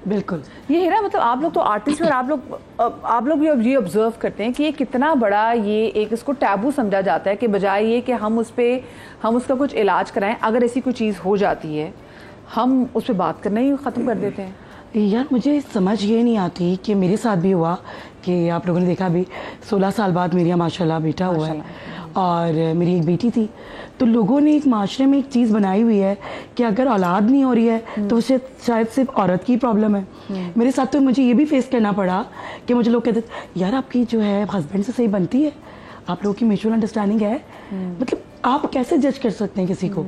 बिल्कुल। ये है ना, मतलब आप लोग तो आर्टिस्ट और आप लोग ये ऑब्जर्व करते हैं कि ये कितना बड़ा ये एक इसको टैबू समझा जाता है कि बजाय ये कि हम उसका कुछ इलाज कराएं, अगर ऐसी कोई चीज़ हो जाती है हम उस पर बात करना ही ख़त्म कर देते हैं। यार मुझे समझ ये नहीं आती कि मेरे साथ भी हुआ कि आप लोगों ने देखा भी 16 साल बाद मेरे यहाँ माशाल्लाह बेटा हुआ है और मेरी एक बेटी थी, तो लोगों ने एक माशरे में एक चीज़ बनाई हुई है कि अगर औलाद नहीं हो रही है तो उसे शायद सिर्फ औरत की प्रॉब्लम है। मेरे साथ तो मुझे ये भी फेस करना पड़ा कि मुझे लोग कहते यार आपकी जो है हस्बैंड से सही बनती है, आप लोगों की म्यूचुअल अंडरस्टैंडिंग है, मतलब आप कैसे जज कर सकते हैं किसी को।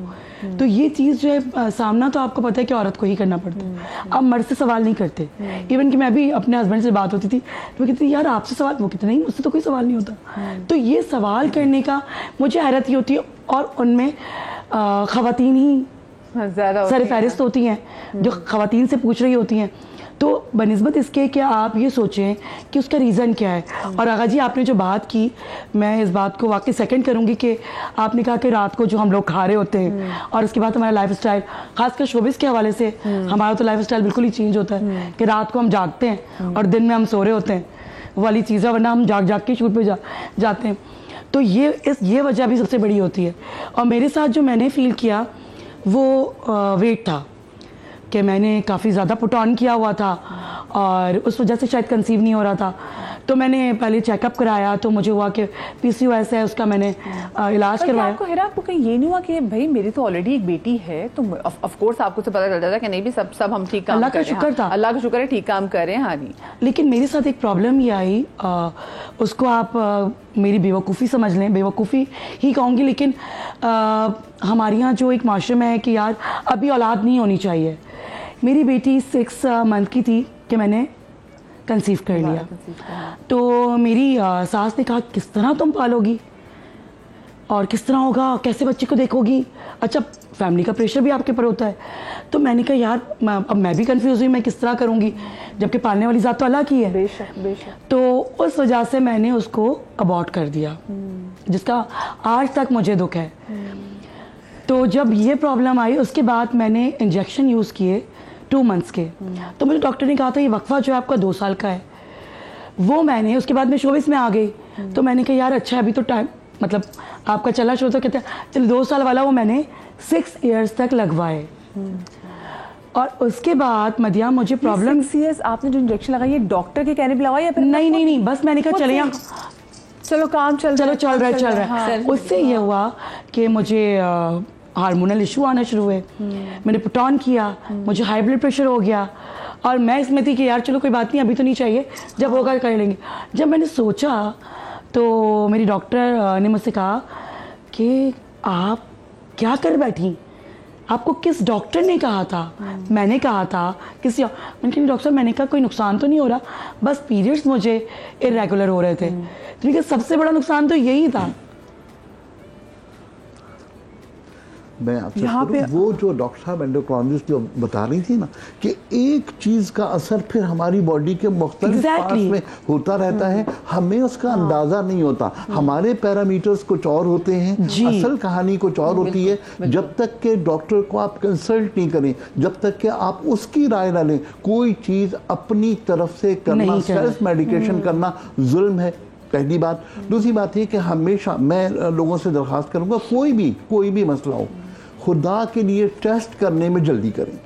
तो ये चीज़ जो है सामना तो आपको पता है कि औरत को ही करना पड़ता है, आप मर्द से सवाल नहीं करते। इवन कि मैं भी अपने हस्बैंड से बात होती थी तो कहती थी यार आपसे सवाल, वो कहते नहीं मुझसे तो कोई सवाल नहीं होता। तो ये सवाल करने का मुझे हैरत ही होती है, और उनमें ख़वातीन ही ज़्यादा सरफहरिस्त होती हैं जो ख़वातीन से पूछ रही होती हैं। तो बनिस्बत इसके कि आप ये सोचें कि उसका रीज़न क्या है। और आगा जी आपने जो बात की, मैं इस बात को वाकई सेकंड करूंगी कि आपने कहा कि रात को जो हम लोग खा रहे होते हैं और उसके बाद हमारा लाइफ स्टाइल, खासकर शोबिस के हवाले से हमारा तो लाइफ स्टाइल बिल्कुल ही चेंज होता है कि रात को हम जागते हैं और दिन में हम सो रहे होते हैं, वाली चीज़ है, वरना हम जाग के शूट पर जाते हैं। तो ये वजह भी सबसे बड़ी होती है। और मेरे साथ जो मैंने फ़ील किया वो वेट था कि मैंने काफ़ी ज़्यादा पुट ऑन किया हुआ था और उस वजह से शायद कंसीव नहीं हो रहा था। तो मैंने पहले चेकअप कराया तो मुझे हुआ कि PCOS है, उसका मैंने इलाज करवाया। आपको हेरा, आपको कहीं ये नहीं हुआ कि भाई मेरी तो ऑलरेडी एक बेटी है, तो ऑफ कोर्स आपको तो पता चल जाता है कि नहीं भी सब हम ठीक काम अल्लाह का शुक्र था, अल्लाह का शुक्र है ठीक काम कर रहे हैं। हाँ नहीं, लेकिन मेरे साथ एक प्रॉब्लम ये आई, उसको आप मेरी बेवकूफ़ी समझ लें, बेवकूफ़ी ही कहूँगी, लेकिन हमारे यहाँ जो एक माशरे में है कि यार अभी औलाद नहीं होनी चाहिए। मेरी बेटी 6 मंथ की थी कि मैंने कंसीव कर लिया। तो मेरी सास ने कहा किस तरह तुम पालोगी और किस तरह होगा, कैसे बच्चे को देखोगी, अच्छा फैमिली का प्रेशर भी आपके ऊपर होता है। तो मैंने कहा यार अब मैं भी कंफ्यूज हुई, मैं किस तरह करूँगी, जबकि पालने वाली ज़ात तो अल्लाह की है। बेशक बेशक। तो उस वजह से मैंने उसको अबॉर्ट कर दिया, जिसका आज तक मुझे दुख है। तो जब ये प्रॉब्लम आई उसके बाद मैंने इंजेक्शन यूज़ किए 2 मंथ्स के। तो मुझे डॉक्टर ने कहा था ये वक्फा जो है आपका 2 साल का है, वो मैंने उसके बाद मैं शोबिस में आ गई। तो मैंने कहा यार अच्छा अभी तो टाइम, मतलब आपका चला शो, तो कहते हैं चलो 2 साल वाला वो मैंने 6 इयर्स तक लगवाए। और उसके बाद मदिया मुझे प्रॉब्लम 6 इयर्स आपने जो इंजेक्शन लगाई, डॉक्टर के कहने पे लगाई या फिर नहीं, बस मैंने कहा चले यहाँ चलो काम चल रहा है। उससे ये हुआ कि मुझे हार्मोनल इशू आना शुरू हुए, मैंने पुट ऑन किया, मुझे हाई ब्लड प्रेशर हो गया। और मैं इसमें थी कि यार चलो कोई बात नहीं, अभी तो नहीं चाहिए, जब होगा कर लेंगे। जब मैंने सोचा तो मेरी डॉक्टर ने मुझसे कहा कि आप क्या कर बैठी, आपको किस डॉक्टर ने कहा था? मैंने कहा था किसी और। मैंने कहा डॉक्टर, मैंने कहा कोई नुकसान तो नहीं हो रहा, बस पीरियड्स मुझे इरेगुलर हो रहे थे। तो सबसे बड़ा नुकसान तो यही था। मैं आपसे पे वो जो डॉक्टर साहब एंडोक्राइनोलॉजिस्ट जो बता रही थी ना कि एक चीज़ का असर फिर हमारी बॉडी के मुख्तलिफ पार्ट्स में होता रहता है, हमें उसका अंदाज़ा नहीं होता। हमारे पैरामीटर्स कुछ और होते हैं, असल कहानी कुछ और होती है। जब तक के डॉक्टर को आप कंसल्ट नहीं करें, जब तक कि आप उसकी राय ना लें, कोई चीज़ अपनी तरफ से करना, सेल्फ मेडिकेशन करना जुल्म है, पहली बात। दूसरी बात ये कि हमेशा मैं लोगों से दरख्वास्त करूँगा, कोई भी मसला हो, खुदा के लिए टेस्ट करने में जल्दी करें।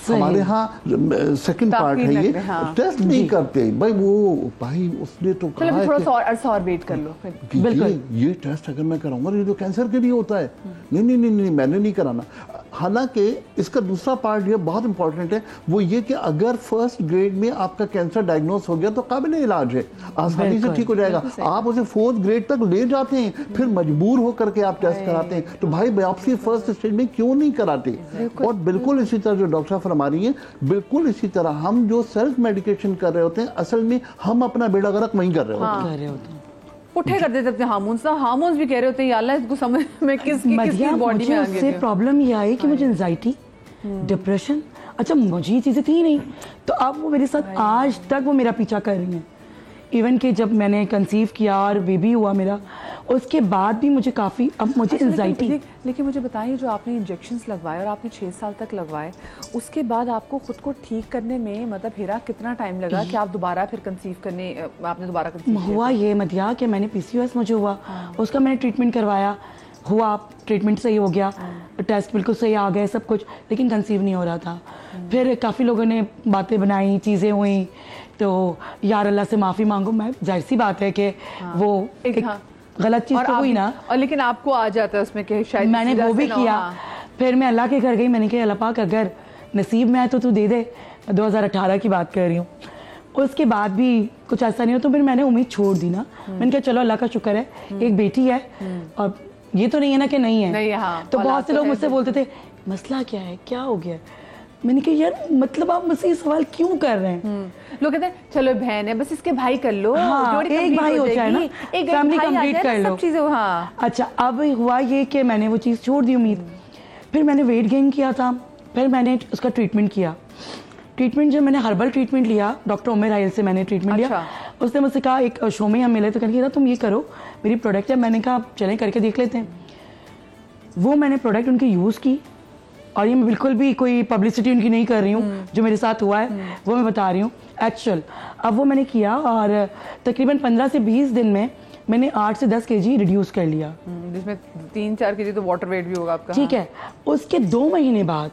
हमारे यहाँ सेकंड पार्ट है ये, टेस्ट नहीं करते भाई उसने तो कहा थोड़ा सा और वेट कर लो बिल्कुल। ये टेस्ट अगर मैं कराऊंगा ये तो कैंसर के लिए होता है, नहीं मैंने नहीं कराना। हालांकि इसका दूसरा पार्ट ये बहुत इंपॉर्टेंट है, वो ये कि अगर फर्स्ट ग्रेड में आपका कैंसर डायग्नोस हो गया तो काबिल इलाज है, आसानी से ठीक हो जाएगा। आप उसे 4th ग्रेड तक ले जाते हैं, फिर मजबूर हो करके आप टेस्ट कराते हैं। तो भाई बायोप्सी फर्स्ट स्टेज में क्यों नहीं कराते? और बिल्कुल इसी तरह जो डॉक्टर साहब हमारी है, बिल्कुल इसी तरह हम जो सेल्फ मेडिकेशन कर रहे होते हैं, असल में हम अपना बेड़ा गर्क वहीं कर रहे होते हैं, पुठे कर देते हैं। हार्मोन्स भी कह रहे होते हैं, अल्लाह इसको समझ में किसकी बॉडी में आ गया। उससे प्रॉब्लम ये आई कि मुझे एंजाइटी, डिप्रेशन, अच्छा मुझे ये चीज़ें थी नहीं, तो अब वो मेरे साथ आज तक वो मेरा पीछा कर रही हैं। इवन कि जब मैंने कंसीव किया और बेबी हुआ मेरा, उसके बाद भी मुझे काफ़ी, अब मुझे एंजाइटी। लेकिन मुझे बताइए, जो आपने इंजेक्शंस लगवाए और आपने 6 साल तक लगवाए, उसके बाद आपको खुद को ठीक करने में मतलब हिरा कितना टाइम लगा कि आप दोबारा फिर कंसीव करने, आपने दोबारा कंसीव हुआ? ये मदिया कि मैंने PCOS मुझे हुआ, उसका मैंने ट्रीटमेंट करवाया, हुआ, ट्रीटमेंट सही हो गया, टेस्ट बिल्कुल सही आ गए सब कुछ, लेकिन कंसीव नहीं हो रहा था। फिर काफ़ी लोगों ने बातें बनाई, चीज़ें हुई, तो यार अल्लाह से माफ़ी मांगो। मैं जाहिर सी बात है कि वो एक गलत चीज़ तो हुई ना, और लेकिन आपको आ जाता है उसमें कि शायद मैंने वो भी किया। फिर मैं अल्लाह के घर गई, मैंने कहा अल्लाह पाक अगर नसीब में है तो तू दे दे। 2018 की बात कर रही हूँ। उसके बाद भी कुछ ऐसा नहीं हो तो फिर मैंने उम्मीद छोड़ दी ना। मैंने कहा चलो अल्लाह का शुक्र है, एक बेटी है और ये तो नहीं है ना कि नहीं है, नहीं, हाँ, तो बहुत से लोग मुझसे बोलते थे मसला क्या है, क्या हो गया। मैंने कहा यार मतलब आप मुझसे ये सवाल क्यों कर रहे हैं? लोग कहते हैं चलो बहन है बस इसके भाई कर लो, हाँ, एक भाई हो जाए ना, एक फैमिली कंप्लीट कर लो, सब चीजें। हाँ, अच्छा अब हुआ ये कि मैंने वो चीज़ छोड़ दी उम्मीद। फिर मैंने वेट गेन किया था, फिर मैंने उसका ट्रीटमेंट किया। ट्रीटमेंट जब मैंने हर्बल ट्रीटमेंट लिया, डॉक्टर उमेर आयल से मैंने ट्रीटमेंट लिया। उसने मुझसे कहा, एक शो में हम मिले तो कहने तुम ये करो, मेरी प्रोडक्ट है। मैंने कहा चलें करके देख लेते हैं। वो मैंने प्रोडक्ट उनकी यूज़ की, और ये मैं बिल्कुल भी कोई पब्लिसिटी उनकी नहीं कर रही हूँ, जो मेरे साथ हुआ है वो मैं बता रही हूँ एक्चुअल। अब वो मैंने किया और तकरीबन 15 से 20 दिन में मैंने 8 से 10 kg रिड्यूस कर लिया, जिसमें 3-4 kg तो वाटर वेट भी होगा आपका। ठीक है। उसके 2 महीने बाद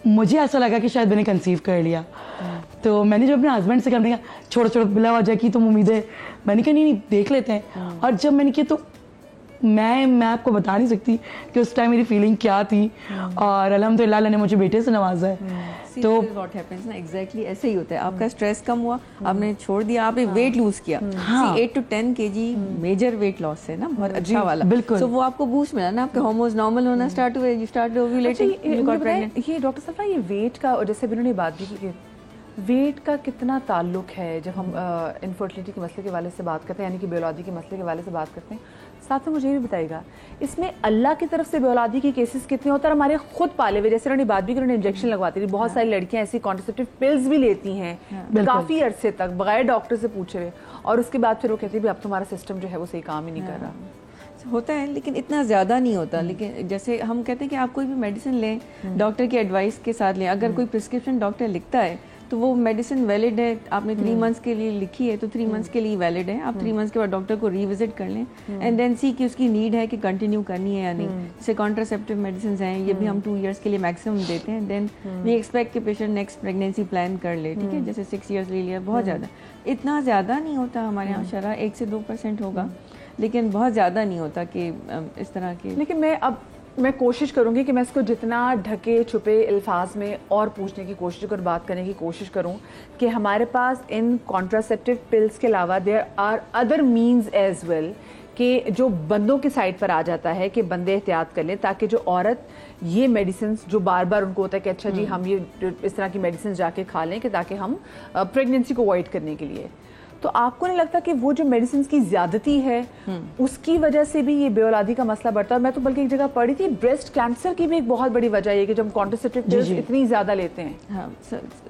मुझे ऐसा लगा कि शायद मैंने कंसीव कर लिया। तो मैंने जब अपने हस्बैंड से कहा छोड़ो छोड़ो बिला वजह की तुम उम्मीद है, मैंने कहा नहीं देख लेते हैं। और जब मैंने किया तो मैं आपको बता नहीं सकती कि उस टाइम मेरी फीलिंग क्या थी। और अल्हम्दुलिल्लाह अल्लाह ने मुझे बेटे से नवाजा है। तो व्हाट हैपेंस ना, एग्जैक्टली ऐसे ही होता है। आपका स्ट्रेस कम हुआ, आपने छोड़ दिया, आपने वेट लूज किया। 8 to 10 kg major weight loss है ना, बहुत अच्छा वाला। बिल्कुल। तो वो आपको बूस्ट मिला ना, आपके हार्मोन्स नॉर्मल होना स्टार्ट हुए, you start ovulating, you got pregnant. ये डॉक्टर साहब ये वेट का, जैसे इन्होंने बात भी की, वेट का कितना ताल्लुक है जब हम इनफर्टिलिटी के मसले के वाले से बात करते हैं, यानी कि बेऔलादी के मसले के वाले से बात करते हैं। साथ में मुझे ये भी बताइएगा, इसमें अल्लाह की तरफ से बेऔलादी के केसेस कितने होते हैं? हमारे खुद पाले हुए, जैसे उन्होंने बात भी की, उन्होंने इंजेक्शन लगवाती थी। बहुत सारी लड़कियां ऐसी कॉन्ट्रासेप्टिव पिल्स भी लेती हैं काफ़ी अरसे तक बगैर डॉक्टर से पूछे हुए, और उसके बाद फिर वो कहती है अब तुम्हारा सिस्टम जो है वो सही काम ही नहीं कर रहा। होता है लेकिन इतना ज़्यादा नहीं होता। लेकिन जैसे हम कहते हैं कि आप कोई भी मेडिसिन लें, डॉक्टर की एडवाइस के साथ लें। अगर कोई प्रिस्क्रिप्शन डॉक्टर लिखता है तो वो मेडिसिन वैलिड है, आपने 3 मंथ्स के लिए लिखी है तो 3 मंथ्स के लिए वैलिड है। आप 3 मंथ्स के बाद डॉक्टर को रिविजिट कर लें एंड देन सी कि उसकी नीड है कि कंटिन्यू करनी है या नहीं। जैसे कॉन्ट्रासेप्टिव मेडिसिन हैं, ये भी हम 2 years के लिए मैक्सिमम देते हैं। देन वी एक्सपेक्ट कि पेशेंट नेक्स्ट प्रेगनेंसी प्लान कर ले, ठीक है। जैसे 6 years ले लिया, बहुत ज़्यादा, इतना ज़्यादा नहीं होता हमारे यहाँ। शरह 1 से 2% होगा, लेकिन बहुत ज़्यादा नहीं होता कि इस तरह के। लेकिन मैं कोशिश करूंगी कि मैं इसको जितना ढके छुपे अल्फाज में और पूछने की कोशिश और बात करने की कोशिश करूं कि हमारे पास इन कॉन्ट्रासेप्टिव पिल्स के अलावा there are other means as well, कि जो बंदों की साइड पर आ जाता है कि बंदे एहतियात कर लें, ताकि जो औरत ये मेडिसिन जो बार बार उनको होता है कि अच्छा जी हम ये इस तरह की मेडिसिन जाके खा लें कि ताकि हम प्रेगनेंसी को अवॉइड करने के लिए। तो आपको नहीं लगता कि वो जो मेडिसिन की ज्यादती है उसकी वजह से भी ये बेऔलादी का मसला बढ़ता है? मैं तो बल्कि एक जगह पढ़ी थी, ब्रेस्ट कैंसर की भी एक बहुत बड़ी वजह है कि जब हम कॉन्ट्रासेप्टिव पिल्स इतनी ज्यादा लेते हैं। हाँ,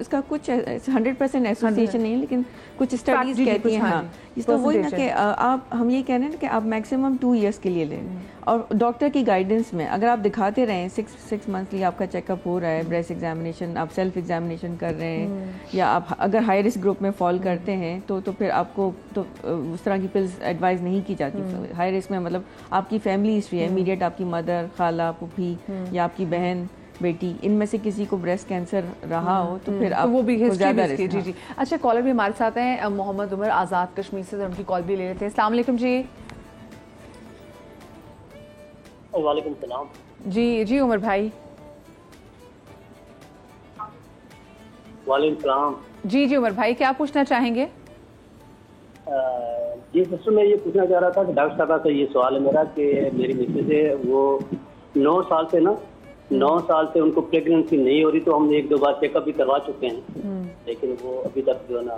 इसका कुछ 100% एसोसिएशन नहीं है, लेकिन कुछ स्टडीज कहती हैं। हाँ, तो वही ना कि आप, हम ये कह रहे हैं ना कि आप मैक्सिमम 2 years के लिए लें, और डॉक्टर की गाइडेंस में अगर आप दिखाते रहें, 6 मंथली आपका चेकअप हो रहा है, ब्रेस्ट एग्जामिनेशन, आप सेल्फ एग्जामिनेशन कर रहे हैं, या आप अगर हाई रिस्क ग्रुप में फॉल करते हैं तो फिर आपको तो उस तरह की पिल्स एडवाइस नहीं की जाती। हाई रिस्क में मतलब आपकी फैमिली हिस्ट्री है, इमीडिएट आपकी मदर, खाला, पुप्पी या आपकी बहन, बेटी, इनमें से किसी को ब्रेस्ट कैंसर रहा हो तो फिर आप वो भी ज़्यादा रिस्क। जी जी। अच्छा, कॉलर भी हमारे साथ हैं, मोहम्मद उमर आज़ाद कश्मीर से, उनकी कॉल भी ले लेते हैं। अस्सलाम वालेकुम जी। वालेकुम सलाम। जी जी उमर भाई। वालेकुम सलाम। जी जी उमर भाई, क्या पूछना चाहेंगे? जी सिस्टर, मैं ये पूछना चाह रहा था कि डॉक्टर साहब से ये सवाल है मेरा कि मेरी मिसेज है, वो 9 साल से उनको प्रेगनेंसी नहीं हो रही, तो हमने 1-2 बार चेकअप भी करवा चुके हैं, लेकिन वो अभी तक जो है ना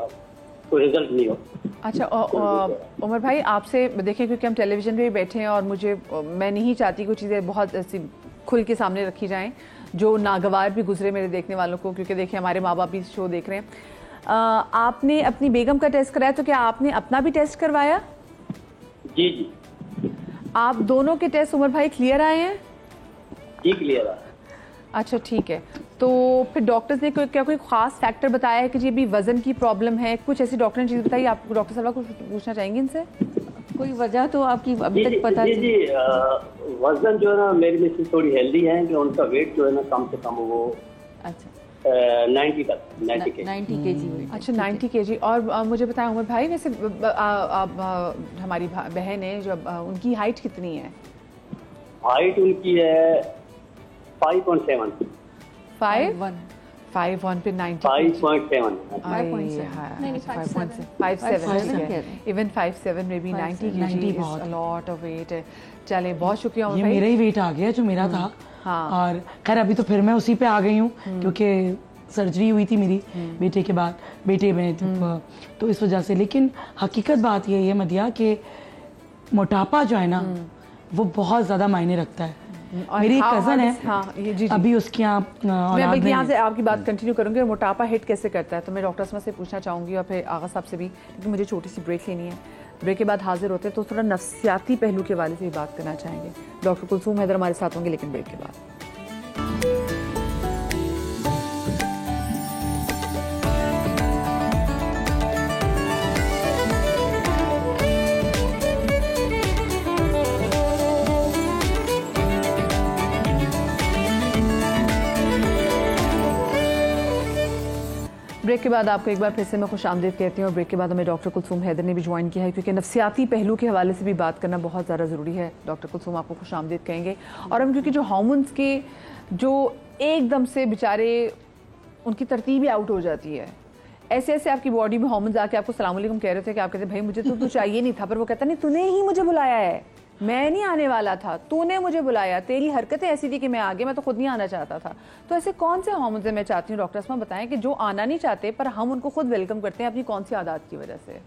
कोई रिजल्ट नहीं हो। अच्छा उमर भाई, आपसे देखें क्योंकि हम टेलीविजन पे भी बैठे हैं और मैं नहीं चाहती कोई चीज़ें बहुत ऐसी खुल के सामने रखी जाएं जो नागवार भी गुजरे मेरे देखने वालों को, क्योंकि देखिए हमारे माँ बाप भी शो देख रहे हैं। आपने अपनी बेगम का टेस्ट कराया, तो क्या आपने अपना भी टेस्ट करवाया? जी जी आप दोनों के टेस्ट उमर भाई क्लियर आए हैं? जी क्लियर है। अच्छा ठीक है, तो फिर डॉक्टर्स ने क्या कोई खास फैक्टर बताया है कि जी अभी वजन की प्रॉब्लम है, कुछ ऐसी डॉक्टर ने चीज़ बताई? आप डॉक्टर साहब कुछ पूछना चाहेंगे इनसे? कोई वजह तो आपकी अभी तक पता जी जी वजन जो है ना मेरी मिसेस थोड़ी हेल्दी है कि उनका वेट जो है ना कम से कम वो अच्छा 90 तक 90 के 90 kg। अच्छा 90 kg। और मुझे बताएं उमर भाई, वैसे हमारी बहन है जो उनकी हाइट कितनी है? हाइट उनकी है 5.7 5'1" पे 90 5.7 इवन 5'7" में भी 90 kg बहुत लॉट ऑफ वेट है। चले बहुत शुक्रिया उमर ये भाई। मेरा ही वेट आ गया जो मेरा था। हाँ। और खैर अभी तो फिर मैं उसी पे आ गई हूँ क्योंकि सर्जरी हुई थी मेरी बेटे के बाद, बेटे में तो इस वजह से। लेकिन हकीकत बात ये है मदिया कि मोटापा जो है ना वो बहुत ज़्यादा मायने रखता है। मेरी एक कज़न है, हाँ, जी। अभी उसकी मैं यहाँ से आपकी बात कंटिन्यू करूंगी। मोटापा हिट कैसे करता है तो मैं डॉक्टर से पूछना चाहूँगी और फिर आगा साहब से भी, लेकिन मुझे छोटी सी ब्रेक लेनी है। ब्रेक के बाद हाजिर होते हैं तो थोड़ा नफ्सियाती पहलू के वाले से भी बात करना चाहेंगे। डॉक्टर कुलसूम हैदर हमारे साथ होंगे, लेकिन ब्रेक के बाद। ब्रेक के बाद आपको एक बार फिर से मैं खुश आमदीद कहती हूँ। और ब्रेक के बाद हमें डॉक्टर कुलसूम हैदर ने भी ज्वाइन किया है क्योंकि नफ्सियाती पहलू के हवाले से भी बात करना बहुत ज़्यादा ज़रूरी है। डॉक्टर कुलसूम आपको खुश आमदीद कहेंगे। और हम क्योंकि जो हार्मोन्स के जो एकदम से बेचारे उनकी तरतीब ही आउट हो जाती है, ऐसे ऐसे आपकी बॉडी में हार्मोन्स आके आपको सलाम अलैकुम कह रहे थे कि आप कहते भाई मुझे तो चाहिए नहीं था, पर वो कहता नहीं तूने ही मुझे बुलाया है, मैं नहीं आने वाला था, तूने मुझे बुलाया, तेरी हरकतें ऐसी थी कि मैं आ गया, मैं तो खुद नहीं आना चाहता था। तो ऐसे कौन से हार्मोन्स मैं चाहती हूँ डॉक्टर अस्मा बताएं कि जो आना नहीं चाहते पर हम उनको खुद वेलकम करते हैं अपनी कौन सी आदत की वजह से?